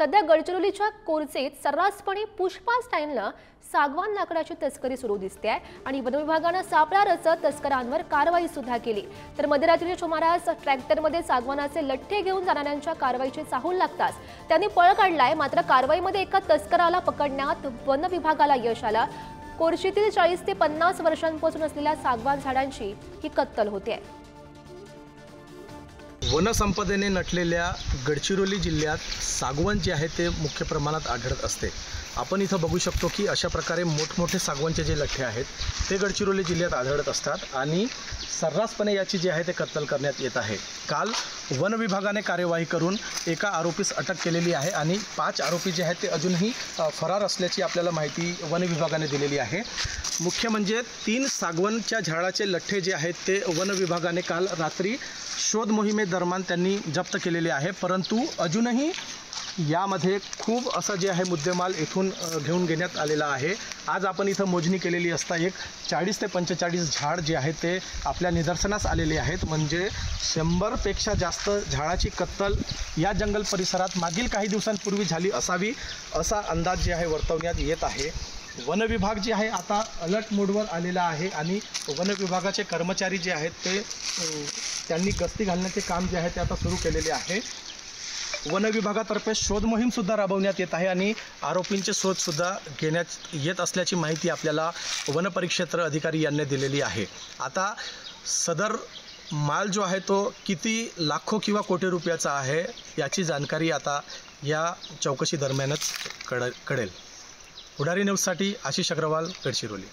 सध्या गडचिरोलीच्या कोरचेत सर्रासपणे पुष्पा स्टाईलनं सागवान लाकडाची तस्करी सुरू दिसते आहे आणि वन विभागानं सापळा रचत तस्करांवर कारवाई सुद्धा केली। तर मध्यरात्रीच्या सुमारास ट्रॅक्टरमध्ये सागवानाचे लठ्ठे घेऊन जाणाऱ्यांच्या कारवाईची चाहूल लागताच त्यांनी पळ काढलाय। मात्र कारवाईमध्ये एका तस्कराला पकडण्यात वन विभागाला यश आलं। कोरशीतील 40 ते 50 वर्षांपासून असलेल्या सागवान झाडांची ही कत्तल होते। वनसंपदेने नटलेल्या गडचिरोली जिल्ह्यात सागवान जे आहे ते मुख्य प्रमाणात आढळत असते। आपण इथं बघू शकतो की अशा प्रकारे मोठमोठे सागवानचे जे लठ्ठे आहेत ते गडचिरोली जिल्ह्यात आढळत असतात आणि सर्रासपणे याची जी आहे ते कत्तल करण्यात येत आहे। काल वन विभागाने कार्यवाही करून एका आरोपीस अटक केलेली आहे आणि 5 आरोपी जे आहेत ते अजूनही फरार असल्याची आपल्याला माहिती वन विभागाने दिलेली आहे। मुख्य म्हणजे 3 सागवानच्या झाडाचे लठ्ठे जे आहेत ते वन विभागाने काल रात्री शोध मोहिमेदरम्यान त्यांनी जप्त केलेले आहे, परंतु अजूनही यामध्ये खूप असं जे आहे मुद्देमाल इथून घेऊन घेण्यात आलेला आहे। आज आपण इथं मोजणी केलेली असता एक 40 ते 45 झाड जे आहेत ते आपल्या निदर्शनास आलेले आहेत। म्हणजे 100 पेक्षा जास्त झाडाची कत्तल या जंगल परिसरात मागील काही दिवसांपूर्वी झाली असावी असा अंदाज जे आहे वर्तवण्यात येत आहे। वन विभाग जे आहे आता अलर्ट मोडवर आलेला आहे आणि वन विभागाचे कर्मचारी जे आहेत ते त्यांनी गस्ती घालण्याचे काम जे आहे ते आता सुरू केलेले आहे। वन विभागातर्फे शोध मोहीम सुद्धा राबवण्यात येत आहे आणि आरोपींचे शोध सुद्धा घेण्यात येत असल्याची माहिती आपल्याला वन परिक्षेत्र अधिकारी यांनी दिलेली आहे। आता सदर माल जो आहे तो किती लाखो किंवा कोटी रुपयाचा आहे याची जानकारी आता या चौकशी दरम्यानच कळेल। पुढारी न्यूजसाठी आशिष अग्रवाल, गडचिरोली।